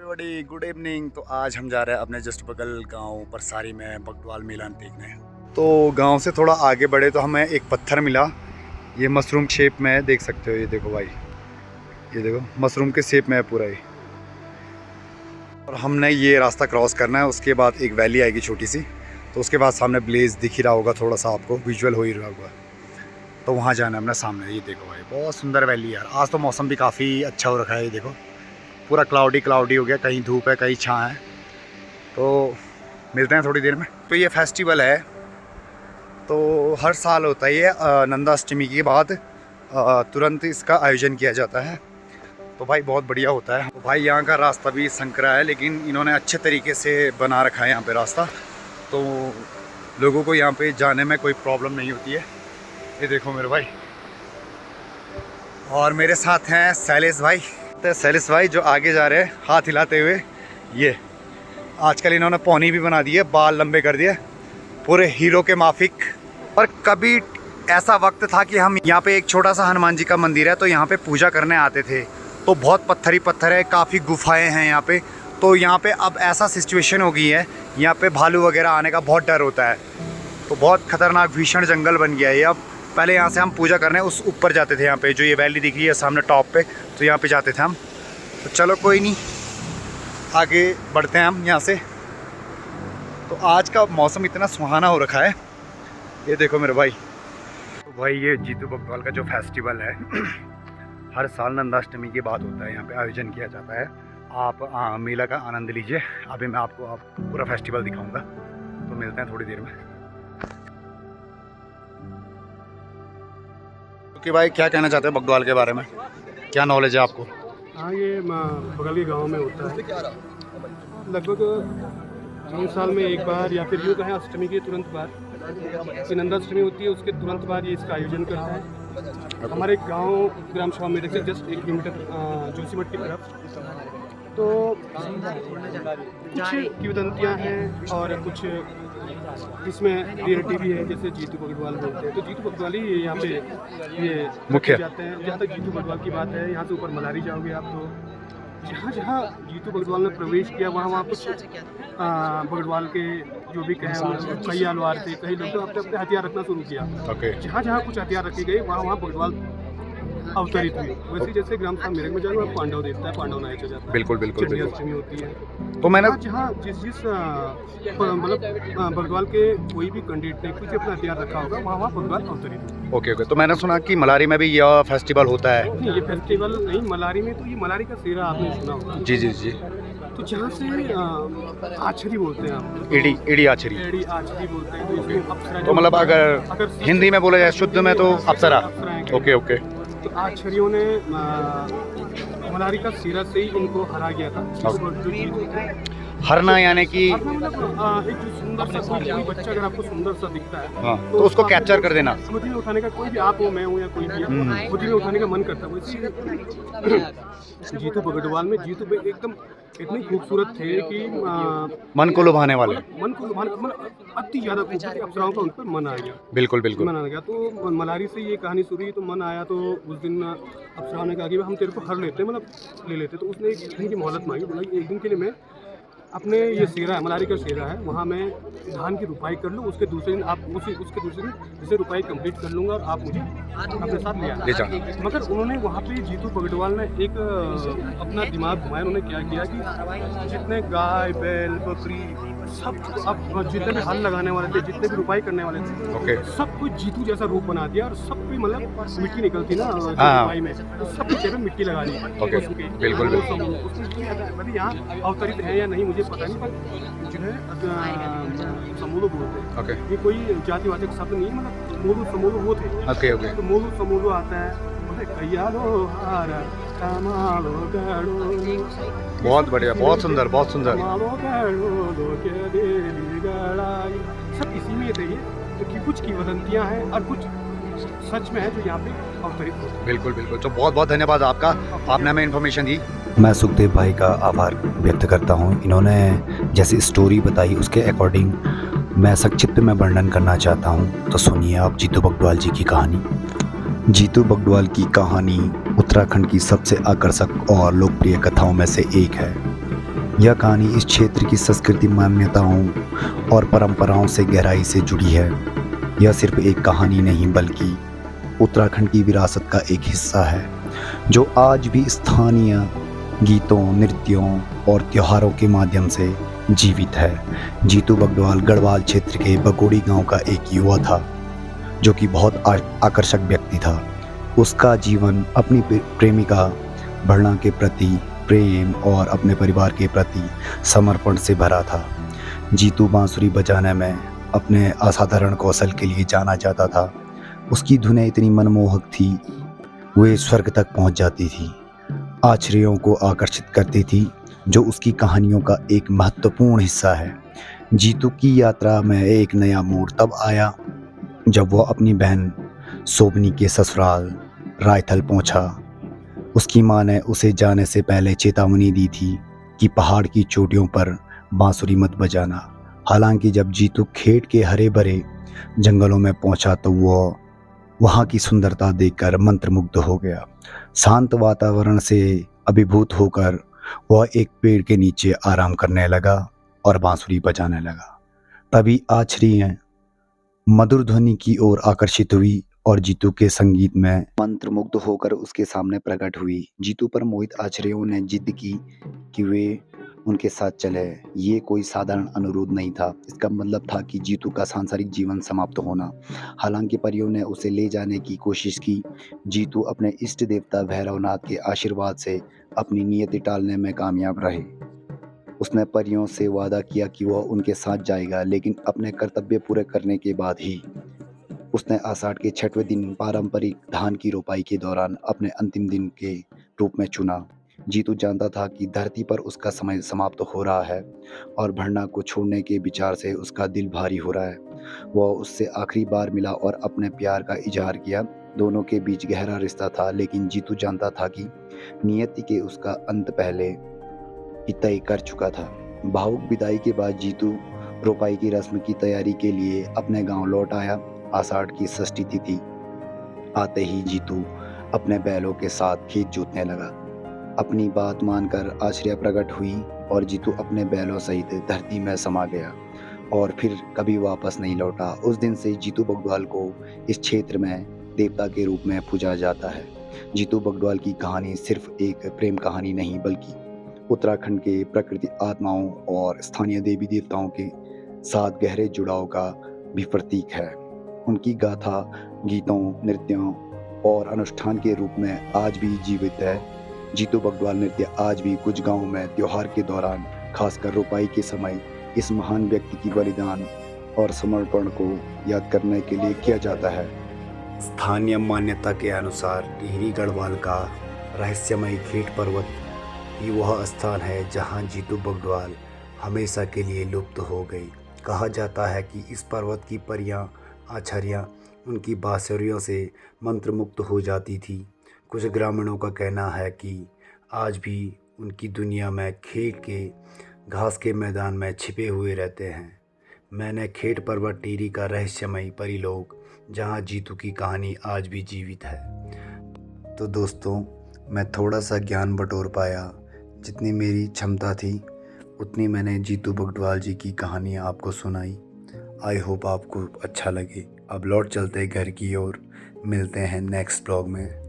Everybody good evening. तो आज हम जा रहे हैं अपने जस्ट बगल गांव परसारी में बगडवाल मेला देखने। तो गांव से थोड़ा आगे बढ़े तो हमें एक पत्थर मिला, ये मशरूम शेप में है, देख सकते हो। ये देखो भाई, ये देखो मशरूम के शेप में है पूरा ये। और हमने ये रास्ता क्रॉस करना है, उसके बाद एक वैली आएगी छोटी सी, तो उसके बाद सामने ब्लेज दिख ही रहा होगा, थोड़ा सा आपको विजुअल हो ही रहा होगा। तो वहाँ जाना है हमने सामने। ये देखो भाई, बहुत सुंदर वैली यार। आज तो मौसम भी काफ़ी अच्छा हो रखा है, ये देखो पूरा क्लाउडी हो गया, कहीं धूप है कहीं छाँ है। तो मिलते हैं थोड़ी देर में। तो ये फेस्टिवल है, तो हर साल होता है ये नंदाष्टमी के बाद तुरंत इसका आयोजन किया जाता है। तो भाई बहुत बढ़िया होता है। तो भाई यहाँ का रास्ता भी संकरा है, लेकिन इन्होंने अच्छे तरीके से बना रखा है यहाँ पे रास्ता, तो लोगों को यहाँ पे जाने में कोई प्रॉब्लम नहीं होती है। ये देखो मेरे भाई, और मेरे साथ हैं शैलेश भाई। शैलेश भाई जो आगे जा रहे हैं हाथ हिलाते हुए। ये आजकल इन्होंने पौनी भी बना दी है, बाल लंबे कर दिए पूरे हीरो के माफिक। और कभी ऐसा वक्त था कि हम यहाँ पे एक छोटा सा हनुमान जी का मंदिर है, तो यहाँ पे पूजा करने आते थे। तो बहुत पत्थर ही पत्थर है, काफ़ी गुफाएं हैं यहाँ पे। तो यहाँ पे अब ऐसा सिचुएशन हो गई है, यहाँ पे भालू वगैरह आने का बहुत डर होता है। तो बहुत खतरनाक भीषण जंगल बन गया है ये अब। पहले यहाँ से हम पूजा करने उस ऊपर जाते थे, यहाँ पे जो ये वैली दिख रही है सामने टॉप पे, तो यहाँ पे जाते थे हम। तो चलो कोई नहीं, आगे बढ़ते हैं हम यहाँ से। तो आज का मौसम इतना सुहाना हो रखा है, ये देखो मेरे भाई। तो भाई ये जीतू बगडवाल का जो फेस्टिवल है हर साल नंदाष्टमी के बाद होता है, यहाँ पे आयोजन किया जाता है। आप मेला का आनंद लीजिए। अभी मैं आपको पूरा फेस्टिवल दिखाऊंगा। तो मिलते हैं थोड़ी देर में। कि भाई क्या कहना चाहते हैं बगडवाल के बारे में, क्या नॉलेज है आपको? हाँ, ये बगल के गांव में होता है लगभग 3 साल में एक बार, या फिर यूँ कहें अष्टमी के तुरंत बाद नंदाष्टमी होती है, उसके तुरंत बाद ये इसका आयोजन करता है। हमारे गांव ग्राम सभा मेरे से जस्ट 1 किलोमीटर जोशीमठ की तरफ। तो कुछ किंवदंतियाँ हैं और कुछ इसमें रियलिटी भी है, जैसे जीतू बगडवाल बोलते हैं। तो जीतू बगडवाल ही यहाँ पे ये मुख्य जाते हैं। जहाँ तक जीतू बगडवाल की बात है, यहाँ से ऊपर मलारी जाओगे आप, तो जहाँ जहाँ जीतू बगडवाल ने प्रवेश किया वहाँ कुछ बगडवाल के जो भी कहें, कई अलवार थे, कई लोग तो अपने अपने हथियार रखना शुरू किया। जहाँ जहाँ कुछ हथियार रखे गए वहाँ बगडवाल अवतरित हुई। वैसे जैसे ग्राम सभा मेरठ में जाओगे आप पांडव देखता है, पांडव नायक जाता है। बिल्कुल बिल्कुल अष्टमी होती है। तो मैंने जहाँ जिस मतलब बगडवाल के कोई भी कैंडिडेट ने कुछ अपना हथियार रखा होगा वहाँ बगडवाल अवतरित हुई। ओके। तो मैंने सुना कि मलारी में भी यह फेस्टिवल होता है। नहीं, ये फेस्टिवल नहीं, मलारी में तो ये मलारी का सेरा आपने सुना होगा। जी जी जी। तो जहाँ से आछरी बोलते हैं आप, एड़ी आछरी बोलते हैं। तो इसमें अप्सरा, तो मतलब अगर हिंदी में बोला जाए शुद्ध में तो अप्सरा। Okay okay. तो आछरियों ने मलारी का सिरा से ही इनको हरा गया था। हरना यानी कि एक जो सुंदर सा कोई बच्चा अगर आपको सुंदर सा दिखता है, हाँ, तो उसको कैप्चर कर देना। स्मृति में उठाने का, कोई भी आप हो, मैं हूँ या कोई भी, स्मृति में उठाने का मन करता है। जीतू बगडवाल में जीतू एकदम इतने खूबसूरत थे कि मन को लुभाने वाले, अति ज्यादा खूबसूरत अप्सराओं का उन पर मन आ गया। बिल्कुल बिल्कुल मन आ गया। तो मलारी से ये कहानी शुरू हुई, तो मन आया। तो उस दिन अप्सराओं ने कहा कि हम तेरे को हर लेते, मतलब ले लेते। तो उसने एक दिन की मोहलत मांगी, बोला एक दिन के लिए मैं अपने ये सेरा है, मलारी का सेरा है, वहाँ मैं धान की रुपाई कर लूँ, उसके दूसरे दिन आप उसके दूसरे दिन जैसे रुपाई कंप्लीट कर लूँगा और आप मुझे अपने साथ ले जाना। मगर उन्होंने वहाँ पे जीतू बगडवाल ने एक अपना दिमाग घुमाया। उन्होंने क्या किया कि जितने गाय बैल बकरी सब, अब जितने भी हल लगाने वाले थे, जितने भी रुपाई करने वाले थे, सब कुछ जीतू जैसा रूप बना दिया। और सब कोई मतलब मिट्टी निकलती ना रुपाई में, तो सब कुछ जगह मिट्टी लगा दी। बिल्कुल। उसमें यहाँ अवतरित है या नहीं मुझे पता नहीं, पर जो है समूलो बोलते हैं। ये कोई जातिवाचक शब्द नहीं है, मतलब मोलू समूलो वो थे। तो मोलू समूलो आता है, बहुत बढ़िया, बहुत सुंदर, बहुत सुंदर। सब इसी में थे ये। तो कुछ किंवदंतियाँ हैं और कुछ सच में है जो यहाँ पे अवतरित होते हैं। बिल्कुल बिल्कुल। तो बहुत बहुत धन्यवाद आपका, आपने हमें इन्फॉर्मेशन दी। मैं सुखदेव भाई का आभार व्यक्त करता हूँ। इन्होंने जैसी स्टोरी बताई उसके अकॉर्डिंग मैं संक्षिप्त में वर्णन करना चाहता हूँ। तो सुनिए आप जीतू बगडवाल जी की कहानी। जीतू बगडवाल की कहानी उत्तराखंड की सबसे आकर्षक और लोकप्रिय कथाओं में से एक है। यह कहानी इस क्षेत्र की संस्कृति मान्यताओं और परंपराओं से गहराई से जुड़ी है। यह सिर्फ एक कहानी नहीं बल्कि उत्तराखंड की विरासत का एक हिस्सा है जो आज भी स्थानीय गीतों, नृत्यों और त्योहारों के माध्यम से जीवित है। जीतू बगडवाल गढ़वाल क्षेत्र के बगोड़ी गांव का एक युवा था जो कि बहुत आकर्षक व्यक्ति था। उसका जीवन अपनी प्रेमिका भरना के प्रति प्रेम और अपने परिवार के प्रति समर्पण से भरा था। जीतू बांसुरी बजाने में अपने असाधारण कौशल के लिए जाना जाता था। उसकी धुनें इतनी मनमोहक थी, वे स्वर्ग तक पहुंच जाती थी, आश्चर्यों को आकर्षित करती थी, जो उसकी कहानियों का एक महत्वपूर्ण हिस्सा है। जीतू की यात्रा में एक नया मोड़ तब आया जब वह अपनी बहन सोबनी के ससुराल रायथल पहुंचा। उसकी मां ने उसे जाने से पहले चेतावनी दी थी कि पहाड़ की चोटियों पर बांसुरी मत बजाना। हालांकि जब जीतू खेत के हरे भरे जंगलों में पहुंचा तो वह वहां की सुंदरता देखकर मंत्रमुग्ध हो गया। शांत वातावरण से अभिभूत होकर वह एक पेड़ के नीचे आराम करने लगा और बांसुरी बजाने लगा। तभी आश्चर्य मधुर ध्वनि की ओर आकर्षित हुई और जीतू के संगीत में मंत्रमुग्ध होकर उसके सामने प्रकट हुई। जीतू पर मोहित आश्चर्यों ने जिद की कि वे उनके साथ चले। ये कोई साधारण अनुरोध नहीं था, इसका मतलब था कि जीतू का सांसारिक जीवन समाप्त होना। हालांकि परियों ने उसे ले जाने की कोशिश की, जीतू अपने इष्ट देवता भैरवनाथ के आशीर्वाद से अपनी नियति टालने में कामयाब रहे। उसने परियों से वादा किया कि वह उनके साथ जाएगा, लेकिन अपने कर्तव्य पूरे करने के बाद ही। उसने आषाढ़ के 6वें दिन पारंपरिक धान की रोपाई के दौरान अपने अंतिम दिन के रूप में चुना। जीतू जानता था कि धरती पर उसका समय समाप्त हो रहा है और भरना को छोड़ने के विचार से उसका दिल भारी हो रहा है। वह उससे आखिरी बार मिला और अपने प्यार का इजहार किया। दोनों के बीच गहरा रिश्ता था, लेकिन जीतू जानता था कि नियति के उसका अंत पहले ही तय कर चुका था। भावुक विदाई के बाद जीतू रोपाई की रस्म की तैयारी के लिए अपने गांव लौट आया। आषाढ़ की षष्ठी तिथि आते ही जीतू अपने बैलों के साथ खेत जोतने लगा। अपनी बात मानकर आश्चर्य प्रकट हुई और जीतू अपने बैलों सहित धरती में समा गया और फिर कभी वापस नहीं लौटा। उस दिन से जीतू बगडवाल को इस क्षेत्र में देवता के रूप में पूजा जाता है। जीतू बगडवाल की कहानी सिर्फ एक प्रेम कहानी नहीं बल्कि उत्तराखंड के प्रकृति आत्माओं और स्थानीय देवी देवताओं के साथ गहरे जुड़ाव का भी प्रतीक है। उनकी गाथा गीतों, नृत्यों और अनुष्ठान के रूप में आज भी जीवित है। जीतू बगडवाल नृत्य आज भी कुछ गांवों में त्योहार के दौरान, खासकर रोपाई के समय, इस महान व्यक्ति की बलिदान और समर्पण को याद करने के लिए किया जाता है। स्थानीय मान्यता के अनुसार टिहरी गढ़वाल का रहस्यमय खेत पर्वत ही वह स्थान है जहां जीतू बगडवाल हमेशा के लिए लुप्त हो गई। कहा जाता है कि इस पर्वत की परियां आचार्या उनकी बांसुरियों से मंत्रमुक्त हो जाती थी। कुछ ग्रामीणों का कहना है कि आज भी उनकी दुनिया में खेत के घास के मैदान में छिपे हुए रहते हैं। मैंने खेत पर्वत टिहरी का रहस्यमय परिलोक जहां जीतू की कहानी आज भी जीवित है। तो दोस्तों, मैं थोड़ा सा ज्ञान बटोर पाया। जितनी मेरी क्षमता थी उतनी मैंने जीतू बगडवाल जी की कहानी आपको सुनाई। आई होप आपको अच्छा लगे। अब लौट चलते घर की ओर, मिलते हैं नेक्स्ट ब्लॉग में।